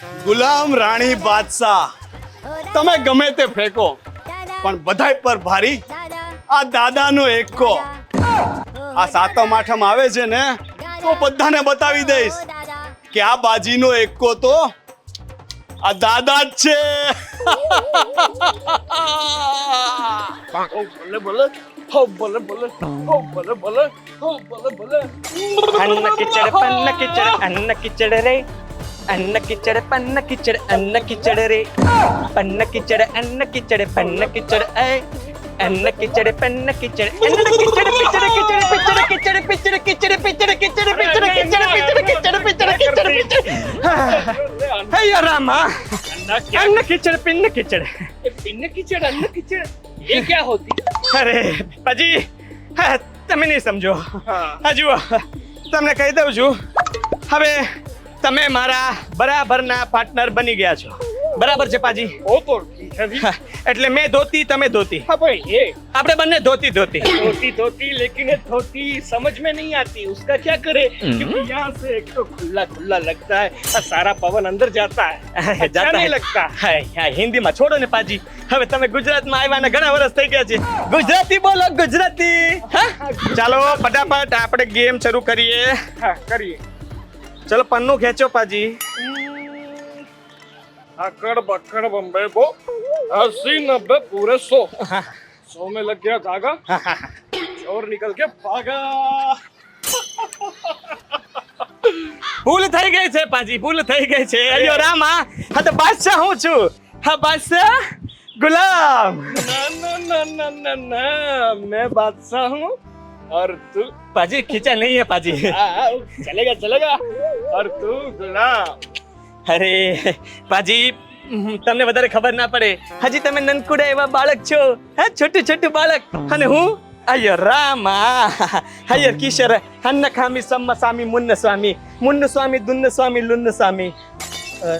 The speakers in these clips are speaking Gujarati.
ગુલામ રાણી બાદશાહ, તમે ગમે તે ફેંકો પણ બધાય પર ભારી આ દાદાનો એકો. આ સાતમ આઠમ આવે છે ને તો બધાને બતાવી દઈશ કે આ બાજીનો એકો તો આ દાદા જ છે. ભલે ભલે હો ભલે ભલે હો ભલે ભલે હો ભલે ભલે. અન્ન કિચડ પન્ન કિચડ અન્ન કિચડ રે અન્ન કિચડ પન્ન કિચડ અન્ન કિચડ રે પન્ન કિચડ અન્ન કિચડ પન્ન કિચડ એ અન્ન કિચડ પન્ન કિચડ અન્ન કિચડ પિચડ કિચડ પિચડ કિચડ પિચડ કિચડ પિચડ કિચડ પિચડ કિચડ પિચડ કિચડ પિચડ કિચડ હે રામા अन्न कीचड़ पिन्न कीचड़ पिन्न कीचड़ अन्न कीचड़ ये क्या होती? अरे पाजी તમે નહીં સમજો. હજુ તમને કહી દઉં છું, હવે તમે મારા બરાબરના પાર્ટનર બની ગયા છો. બરાબર છે પાજી? वो तो ठीक है भी. એટલે મેં ધોતી તમે ધોતી, हाँ भाई ये આપણે બંને ધોતી ધોતી. धोती धोती लेकिन ये धोती समझ में नहीं आती, उसका क्या करे? क्योंकि यहाँ से एक तो खुला खुला लगता है और सारा पवन अंदर जाता है, अच्छा नहीं लगता. હા હિન્દીમાં છોડો ને પાજી. હવે તમે ગુજરાતમાં આવ્યાને ઘણા વર્ષ થઈ ગયા છે. ગુજરાતી બોલો ગુજરાતી. હા ચાલો ફટાફટ આપણે ગેમ શરૂ કરીએ. हाँ करिए. ચલો પન્નું ખેંચો પાજી. अकड़ बकड़ बम्बे को 80-90 पूरे 100. 100 में लग गया धागा और निकल के भागा. ભૂલ થઈ ગઈ છે પાજી, ભૂલ થઈ ગઈ છે. અયો રામા, હા તો બાદશાહ હું છું. હા બાદશાહ ગુલામ. ना ना ना ना ना ना मैं बादशाह हूँ और तू પાજી ખીચા નહીં હે પાજી. चलेगा चलेगा और तू गुलाम. અરે પાજી તમને વધારે ખબર ના પડે, હજી તમે નનકુડા એવા બાળક છો. હા છોટું છોટું બાળક. અને હું અયો રામા અયો કિશોર હન્ન ખામી સમ્મ સ્વામી મુન્ન સ્વામી મુન્ન સ્વામી દુન્ન સ્વામી લુન્ન સ્વામી.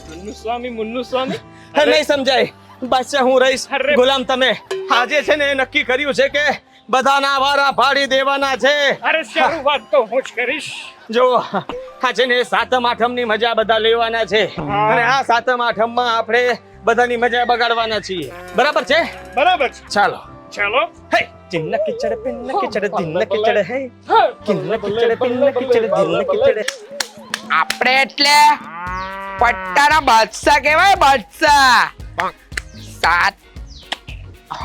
मुन्नू स्वामी मुन्नू स्वामी. હા નહીં સમજાય. બાદશાહ હું રહીશ, અરે. ગુલામ તમે. આજે છે ને નક્કી કર્યું છે કે બધાના વારા ફાડી દેવાના છે. अरे शुरुआत तो હું જ કરીશ. જો આ છે ને સાતમ આઠમ ની મજા બધા લેવાના છે, અને આ સાતમ આઠમ માં આપણે બધાની મજા બગાડવાના છીએ. બરાબર છે? બરાબર છે. ચાલો. ચાલો. હે ચિન્ન કિચડ પિન્ન કિચડ દિન કિચડ હે કિન્ન કિચડ પિન્ન કિચડ દિન કિચડ. આપણે એટલે પટ્ટાના બાદશાહ કહેવાય, બાદશાહ. સાત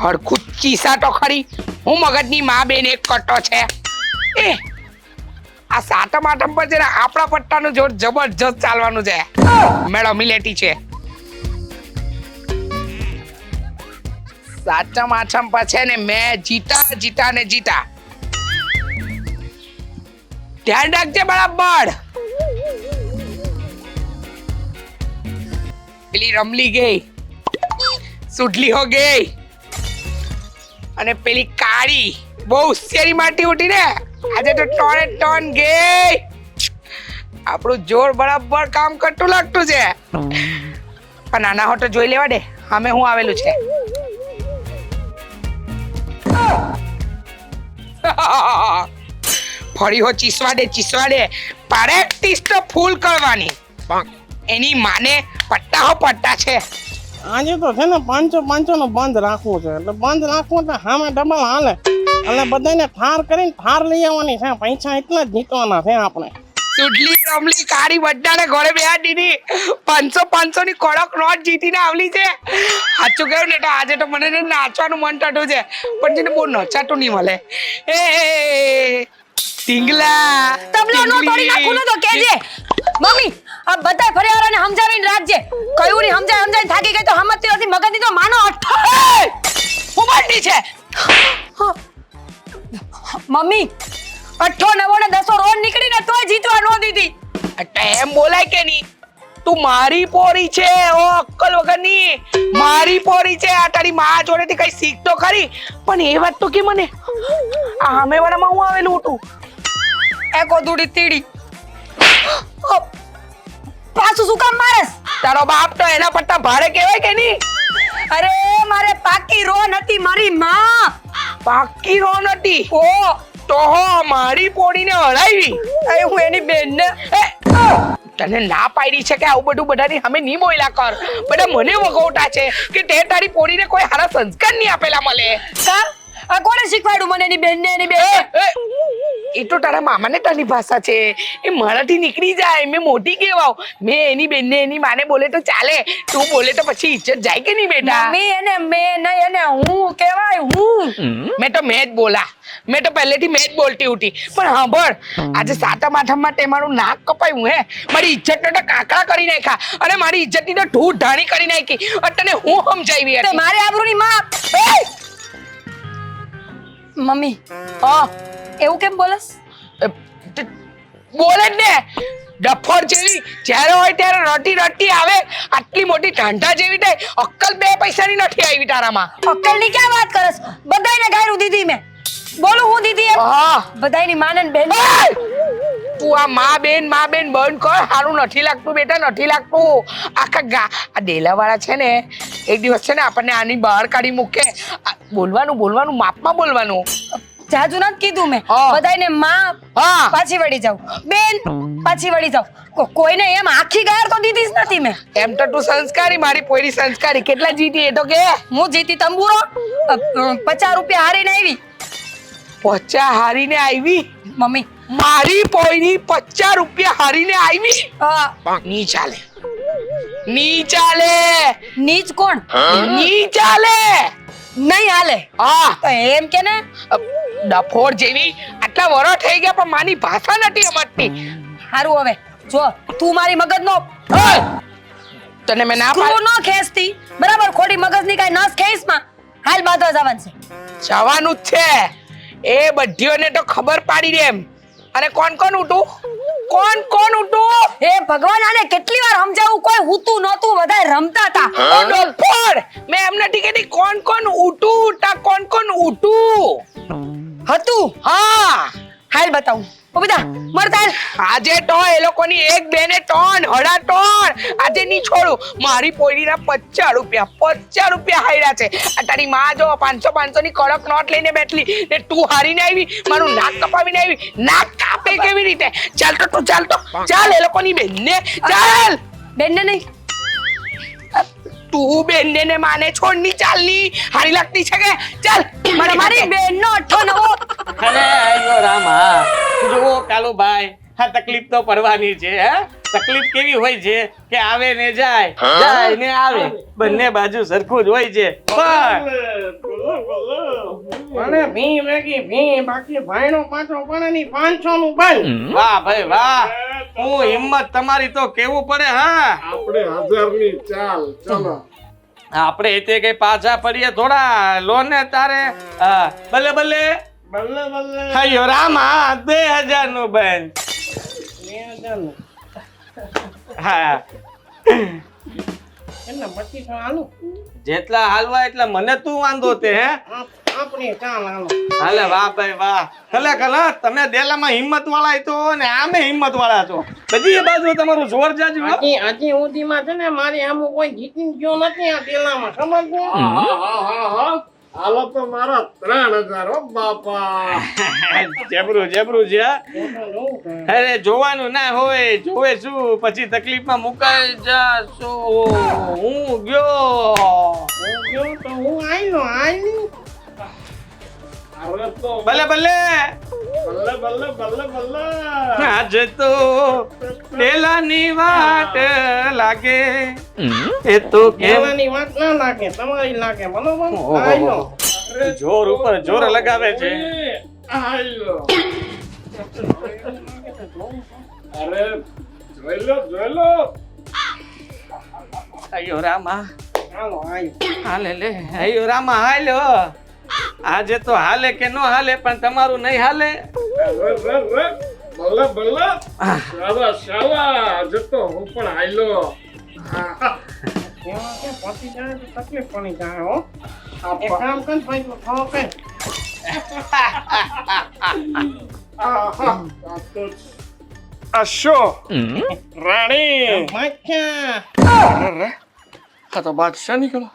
હરખું ચીસા તો ખરી. હું મગજની માં બેન એક કટો છે. એ આ સાતમ આઠમ પર છે ને આપણા પટ્ટાનું જોર જબરજસ્ત ચાલવાનું છે. મેળો મિલેટી છે. સાતમ આઠમ પર છે ને મેં જીતા ને જીતા. ધ્યાન રાખજે બરાબર. પેલી રમલી ગઈ, સુડલી હો ગઈ, અને પેલી કાળી બહુ હોશિયારી માટી ઉઠી ને આજે તો ટોને ટોન ગઈ. આપણું જોર બરાબર કામ કરતું લાગતું છે. પણ નાના હોટો જોઈ લેવા દે અમે હું આવેલું છે. ફરી હો ચીસવા દે પ્રેક્ટિસ તો ફૂલ કરવાની. એની માને પટ્ટા હો પટ્ટા છે. આજે તો છે ને 500 નું બંધ રાખવું છે, એટલે બંધ રાખવું એટલે સામે ડબલ હાલે, એટલે બધાને ઠાર કરીને ઠાર લઈ આવવાની છે. પૈસા એટલા જ જીતવાના છે આપણે. સુડલી રમલી કાળી બધાને ઘરે બેહા દીધી. 500 ની કડક નોટ જીતીને આવલી છે. સાચું કહ્યું ને તો આજે તો મને ને નાચવાનું મન થતું છે, પણ જેને બહુ નચાતું નહીં મળે. એ ઢીંગલા તબલો નો તોડી નાખું ને તો કેજે. મમ્મી આ બધા ફરિયાળાને સમજાવીને રાખજે. કયું ની સમજાય થાકી ગઈ તો હમતી નથી, મગજની તો માનો ઉબંડી છે. મમ્મી 8 9 ને 10 રોજ નીકળીને તોય જીતવા નો દીધી. એટલે એમ બોલાય કે નહીં? તું મારી પોરી છે, ઓ અક્કલ વગરની મારી પોરી છે. આ તારી માં જોડેથી કઈ શીખ તો ખરી, પણ એ વાત તો કે મને આ સામે વાળામાં હું આવેલું હતું. એકો દૂડી તીડી પાછું શું કામ મારેસ? તારો બાપ તો એના પટ્ટા ભાડે કહેવાય કે નહીં? અરે મારે પાકી રોન હતી મારી માં. પાકી રો નથી. ઓ તો હો મારી પોડીને હરાવી. એ હું એની બેન ને તને ના પાડી છે કે આવું બધું બધાની સામે નહીં બોલ્યા કર. બધા મને વગોટા છે કે તે તારી પોરીને કોઈ સારા સંસ્કાર નહીં આપેલા મળે. કા આ કોણે શીખવાડ્યું મને એની બેન ને એની બેન એ તો તારા મામાને તારી ભાષા છે. એ મારાથી નીકળી જાય. મેં મોટી કહેવાવ. મેં એની બેનને એની માને બોલે તો ચાલે. તું બોલે તો પછી ઇજ્જત જાય કે નહીં બેટા? મમ્મી એને મેં નહીં એને હું કહેવાય હું. મેં તો મેં જ બોલા. મેં તો પહેલેથી મેં જ બોલતી ઉઠી. પણ સાંભળ, આજે સાતમ આઠમમાં તે મારું નાક કપાયું હે. મારી ઇજ્જતને તો કાકડા કરી નાખ્યા અને મારી ઇજ્જતની તો ઢૂ ઢાણી કરી નાખી. તને હું સમજાવી તે હતી. મારી આબરૂની માં. મમ્મી હા, એવું કેમ બોલસ? બોલે જ ને. ડફોર જેવી જ્યારે હોય ત્યારે રટી રટી આવે. આટલી મોટી ઢાંઢા જેવી થાય. અક્કલ 2 પૈસાની નથી આવી તારામાં. અક્કલની ક્યાં વાત કરસ? બધાયને ગાયરું દીધી મેં. બોલું હું દીધી એમ? હા, બધાયની માને ને બેન. તું આ માં બેન બંધ કર. સારું નથી લાગતું બેટા, નથી લાગતું. આ ડેલાવાળા છે ને, એક દિવસ છે ને આપણને આની બહાર કાઢી મૂકે. બોલવાનું માપમાં બોલવાનું. જાજુ નથી કીધું મેં. હા. બધાયને માં હા, પાછી વળી જાવ, બેન પાછી વળી જાવ. કોઈને એમ આખી ગાયર તો દીધી જ નથી મેં. એમ તો તું સંસ્કારી, મારી પોયરી સંસ્કારી. કેટલા જીતી એ તો કે? હું જીતી તંબુરો 50 રૂપિયા હારીને આવી. 50 હારીને આવી? મમ્મી મારી પોયરી 50 રૂપિયા હારીને આવી? હા, ની ચાલે, ની ચાલે, નીચ કોણ? ની ચાલે. નહીં હાલે. હા, તો એમ કે ને ડફોર જેવી આટલા વરો થઈ ગયા પણ માની ભાષા નથી સમજતી. હારું હવે જો તું મારી મગજનો તને મેં ના સ્ક્રૂ નો ખેંચતી બરાબર. ખોટી મગજની કાંઈ નસ ખેંચમાં હાલ બાંધવા જવાનું છે. જવાનું જ છે. એ બધીઓને તો ખબર પાડી દે એમ. અને કોણ ઉઠું? કોણ ઉઠું? હે ભગવાન, આને કેટલી વાર સમજાવું, કોઈ હુતું નહોતું, બધા રમતા હતા. ઓ ડફોર, મેં એમ નથી કહેતી કોણ ઉઠું. કોણ ઉઠું હતું. હા, હાલ બતાવું. ઓ બધા મળતા હાલ. આજે તો એ લોકોની એક બેને ટોન હડા ટોન. આજે નહીં છોડું. મારી પોયરીના 50 રૂપિયા હાર્યા છે. આ તારી માં જો 500 ની કડક નોટ લઈને બેઠલી ને તું હારીને આવી. મારું નાક કપાવીને આવી. નાક કાપે કેવી રીતે? ચાલ તો ચાલ એ લોકોની બેનને ચાલ. બેનને નહીં, તું બેનને ને માને છોડ ની ચાલ ની. હારી લાગતી છે કે? ચાલ મારી બેનનો અઠ્ઠો નવો. અરે આયો રામા, જુઓ કાલુભાઈ, આ તકલીફ તો પડવાની છે. હે તકલીફ કેવી હોય છે કે આવે ને જાય ને આવે, બંને બાજુ સરખું જ હોય છે. મને ભી વેગી ભી બાકી ભાઈનો પાછો પણ ની 500 નું બંધ. વાહ ભાઈ વાહ, હું હિંમત તમારી તો કેવું પડે. હા, આપણે 1000 ની ચાલ ચલો. આપણે તે કઈ પાછા પડીએ થોડા. લો ને તારે બલ્લે બલ્લે બલ્લે બલ્લે અયો રામા, 2000 નું બંધ. 2000 નું હા, એટલે 2500 હાલું. જેટલા હાલવા એટલા મને તું વાંધો તે. હે આપણે ચાલ હાલો. હાલે વાહ ભાઈ વાહ. ખરેખર તમે દેલામાં હિંમત વાળા તો ને આમે હિંમત વાળા છો. બધી બાજુ તમારું જોર જાજુ. હો. હજી સુધીમાં છે ને મારી આમ કોઈ જીતી ગયો નથી આ પેલામાં. ખબર છે? હાલો તો મારા 3000 હો બાપા. જબરું છે. અરે જોવાનું ના હોય, જોવે શું પછી તકલીફમાં મુકાઈ જાશો. હું ગયો તો હું આયલો. ભલે ભલે બલ્લે બલ્લે બલ્લે બલ્લે. આજે તો પેલાની વાટ લાગે એ તો કેમ પેલાની વાત ના લાગે, તમારી લાગે. બરોબર? આયલો. જોર ઉપર જોર લગાવે છે. આયલો. અરે જોઈ લો. અયો રામા, હાલો આયલો. હાલે લે. અયો રામા હાલો. આજે તો હાલે કે નો હાલે પણ તમારું નહીં હાલે. બલ્લે બલ્લે. શાવા આજે તો હું પણ આયલો. કે પતી જાય તો તકલીફ પડી જાય હો. એક કામ કર ભાઈ, તો ખાઓ કે અશો રાણી માખ્યા. હા તો બાદશાહ નીકળો.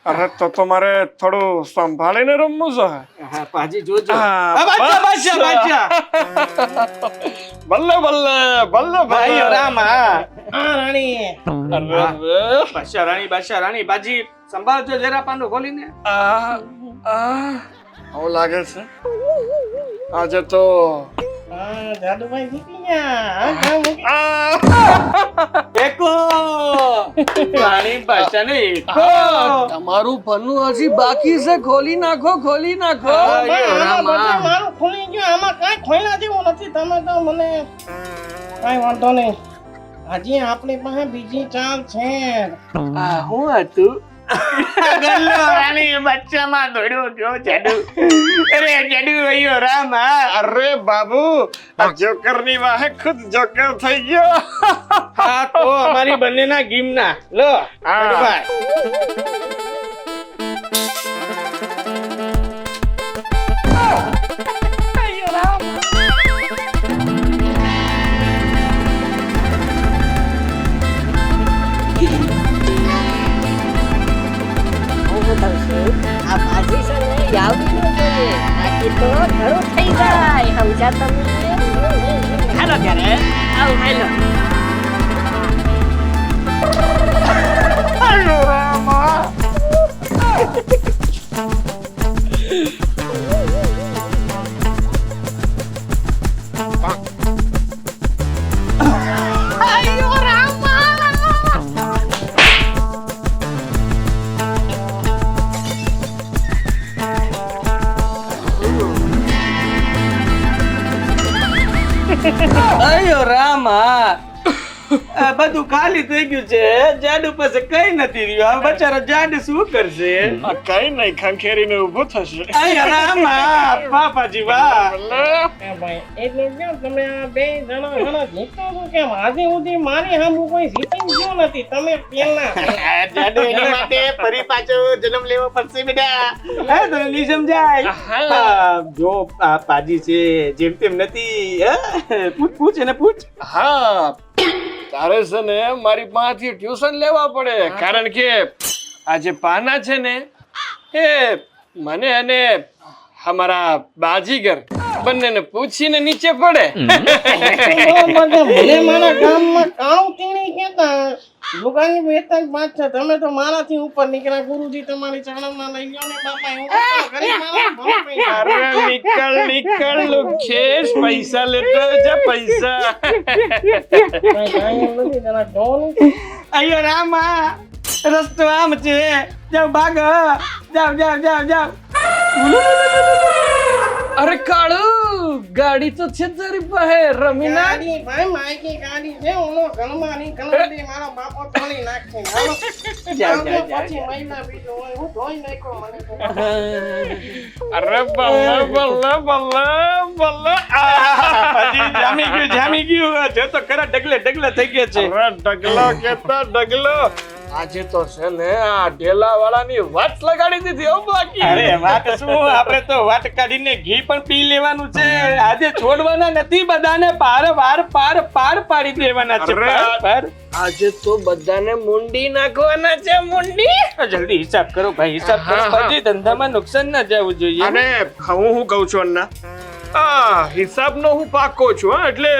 અરે તો મારે થોડું સંભાળીને રમવું છે. હા પાજી જોજો હા, બાદશાહ બાદશાહ બલ્લે બલ્લે બલ્લે ભાઈ રામા રાણી. બાદશાહ રાણી બાજી સંભાળજો જરા પાંડો ખોલીને આવું લાગે છે આજે તો જાદુભાઈ જીતી ગયા. એકો રાણી બાદશાહ ને એકો તમારું પન્નું હજી બાકી છે. ખોલી નાખો મારું ખુલી ગયું. આમાં કાંઈ ખોઈલા જેવું નથી. તમે તો મને કાંઈ વાંધો નહીં. હજી આપણી પાસે બીજી ચાલ છે. હું હતું ગલ્લો રાણી બચ્ચામાં દોડ્યો ગયો જાડુ. અરે જાડુ ભાઈઓ રામ અરે બાબુ આ જોકર ની વાહે ખુદ જોકર થઈ ગયો. હા તો અમારી બંનેના ગીમના લો જાડુભાઈ. આ ભાજી છે ને આવવી ન જોઈએ. બાકી તો ઘણું થઈ જાય. સમજ્યા તમે? હાલો ત્યારે આવ હાલો. અયો રામા આ બધું ખાલી થઈ ગયું છે. જાડુ પાસે કઈ નથી રહ્યું. આ બચારો જાડુ શું કરશે? કઈ નહીં ખંખેરીને ઊભો થશે. અયો રામા બાપાજી વાહ. એટલે કેમ તમે આ બે જણા જીતો છો કેમ? આજે સુધી મારી સામું કોઈ જીતી ગયો નથી. તમે પેલા જાડુ એના માટે ફરી પાછો જન્મ લેવો પડશે બેટા. હા તો નહીં સમજાય. હા, જો આ પાજી છે જેમ તેમ નથી. પૂછ એને પૂછ. હા તારે છે ને મારી પાસેથી ટ્યુશન લેવા પડે. કારણ કે આ જે પાના છે ને એ મને અને અમારા બાજીગર બંનેને પૂછીને નીચે પડે. મને મારા ગામમાં કાઉ તીણી કહેતા લુગાની વેતન પાંચ છે. તમે તો મારાથી ઉપર નીકળ્યા. ગુરુજી તમારી ચરણમાં લઈ ગયો ને બાપા એવું કરી મારા. અરે નીકળ લુખેશ પૈસા લેતો જા પૈસા. અયો રામા રસ્તો આમ છે. જાવ ભાગ. જાવ. અરે કાળુ ગાડી તો છે તારી પાસે. રમીના ગાડી ભાઈ માઈકી ગાડી છે. ઓનો ઘરમાં ની કલંદી મારો બાપો તોડી નાખશે. હાલો જાવ. પછી મહિના બીજો હોય હું ધોઈ નાખ્યો મને તો. અરે બલ્લે જામી ગયું. જો તો ખરા ડગલે થઈ ગયા છે. ડગલો આજે તો છે ને આ ઢેલા વાળાની વાત લગાડી દીધી. હો બાકી અરે વાત શું, આપણે તો વાત કાઢીને ઘી પણ પી લેવાનું છે. આજે છોડવાના નથી બધાને. પાર પાડી દેવાના છે. પાર આજે તો બધાને મુંડી નાખવાના છે. મુંડી જલ્દી હિસાબ કરો ભાઈ, હિસાબ કરો. પછી ધંધામાં નુકસાન ના જવું જોઈએ. અને હું કહું છું અન્ના, આ હિસાબનો હું પાકો છું. એટલે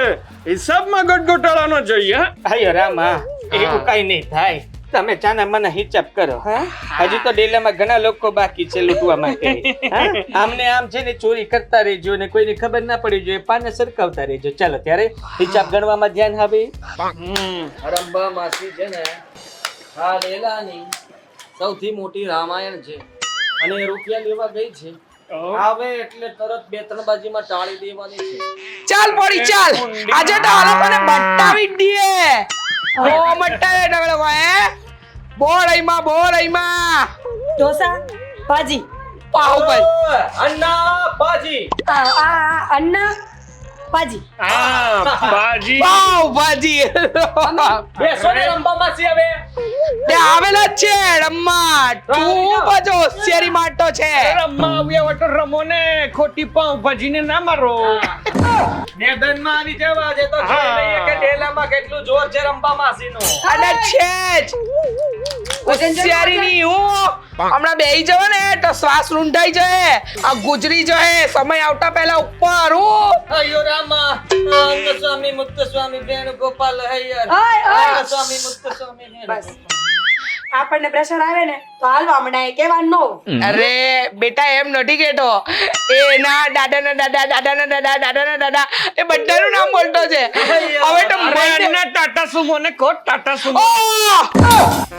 હિસાબમાં ગટગોટાળા ન જોઈએ. હાય રામા એવું કઈ નહીં થાય. તમે ચાના મને હિસાબ કરો. હા હજી તો ડેલામાં ઘણા લોકો બાકી છે લૂંટવા માટે. આમને આમ છે ને ચોરી કરતા રહેજો ને કોઈને ખબર ના પડી જોઈએ. પાને સરકાવતા રહેજો. ચાલો ત્યારે હિસાબ ગણવામાં ધ્યાન આવે. રંભા માસી છે ને આ લેલાની સૌથી મોટી રામાયણ છે અને એ રૂપિયા લેવા ગઈ છે. આવે એટલે તરત 2-3 બાજીમાં ટાળી દેવાની છે. ચાલ પડી ચાલ. આજે તો આ લોકોને બટ્ટાવી જ દઈએ. ઓ મટ્ટા ડગલો હે બોરઈમાં ઢોસા ભાજી પાવભાજી અન્ના બાજી અન્ના ભાજી પાવભાજી બેસો ને રંભા માસી હવે. તે આવેલા જ છે રમ્મા. તું બજો હોશિયારી માટો છે. રમવા આવ્યા વટો રમો ને ખોટી પાઉં ભાજીને ના મારો. મેદાનમાં આવી જવા છે તો જોઈ લઈએ કે ડેલામાં કેટલું જોર છે રંભા માસીનું. અને છે જ હોશિયારીની હું હમણાં બેહી જાવ ને તો શ્વાસ રૂંધાઈ જાય આ ગુજરી જાય સમય આવતા પહેલા ઉપર હું અયો રામા અંગ સ્વામી મુક્ત સ્વામી વેણુગોપાલ હૈયર અંગ સ્વામી મુક્ત સ્વામી વેણુગોપાલ. આપણને પ્રેશર આવે ને તો હાલવા મંડાય કેવાનું અરે બેટા એમ નથી કેતો એના દાદાના દાદા દાદાના દાદા દાદાના દાદા એ બધાનું નામ બોલતો છે હવે તો મને ટાટા સુમો ને કોટ ટાટા સુમો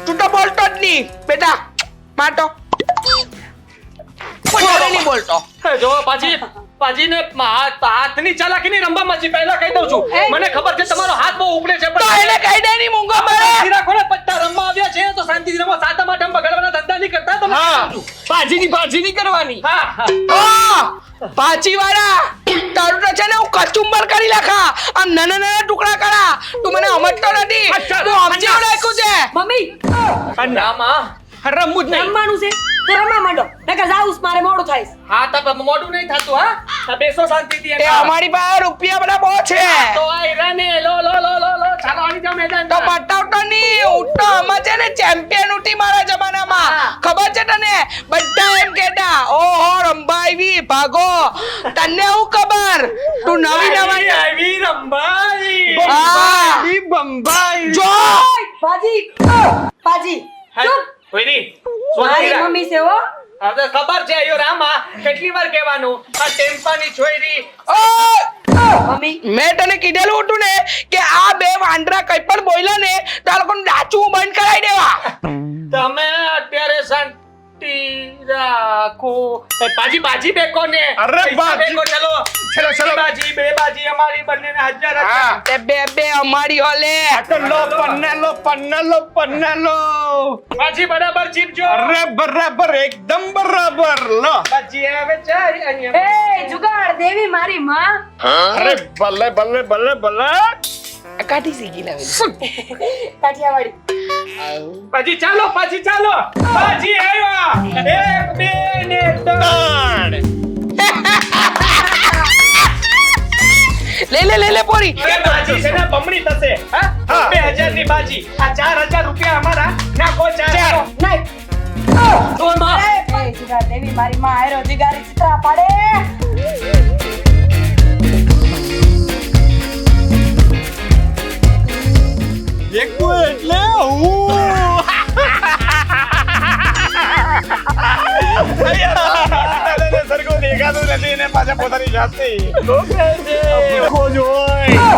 તું તો બોલતો જ નહીં બેટા માટો કોઈ નહીં બોલતો જો પાજી ને હાથની ચાલાકીની રંબા માજી પહેલા કહી દઉં છું મને ખબર છે તમારો હાથ બહુ ઉપડે છે તો એને કહી દે ની મૂંગો મારે રાખો ને પટ્ટા રમવા આવ્યા છે તો શાંતિથી રમો સાતમ આઠમ બગાડવાના ધંધા નહીં કરતા તમે ભાજી ની કરવાની હા પાછી વાળા તારું તો છે ને હું કચુંબર કરી નાખા આમ નાના નાના ટુકડા કરા તું મને સમજતો નથી તું સમજી નાખ્યું છે મમ્મી રામા રમવું જ નહીં રમવાનું છે તો રમવા માંડો નકર જાઉં મારે મોડું થાય છે. હા તો મોડું નહીં થતું હા બેસો શાંતિથી એ અમારી પાસે રૂપિયા બધા બહુ છે તો આ ઈરાને લો ચાલો આવી જાઓ મેદાન તો બતાવતો નહીં હું તો આમાં છે ને ચેમ્પિયન ઉઠી મારા જમાનામાં ખબર છે તને બધા એમ કહેતા ઓહો રંબા આવી ભાગો તને હું ખબર તું નવી નવી આવી રંબાઈ હા. બંબાઈ જો પાજી પાજી ચૂપ ઓયરી મારી મમ્મી છે હો હવે ખબર છે અયો રામા કેટલી વાર કહેવાનું આ ટેમ્પાની છોયરી ઓય! મમ્મી મેં તને કીધેલું હતું ને કે આ બે વાંદરા કઈ પણ બોલ્યા ને તો આ લોકોને નાચવું બંધ કરાવી દેવા તમે અત્યારે શાંતિ રાખો બાજી બેકો ને અરે પૈસા બાજી. બેકો ચલો ચલો. બે બાજી અમારી બંનેને 1000 હા. તે બે અમારી હોલે તો લો પન્ના લો બાજી બરાબર ચીપજો અરે બરાબર એકદમ બરાબર લો બાજી આવે જાય અહીંયા એ જુગાડ દેવી મારી માં અરે ભલે કાઢી શીખી લાવેલી કાઠિયાવાડી બાજી ચાલો બાજી આવ્યા 1 2 ને 3 લે પોરી એ બાજી છે ને બમણી થશે હા 2000 ની બાજી આ 4000 રૂપિયા અમારા નાખો 4 નહીં દોમાં એ જુગાડ દેવી મારી માં આયરો જિગારી ચિત્રા પાડે એકુ એટલે હું સરખું દેખાતું નથી ને પાછા પોતાની જાતે ખોજ હોય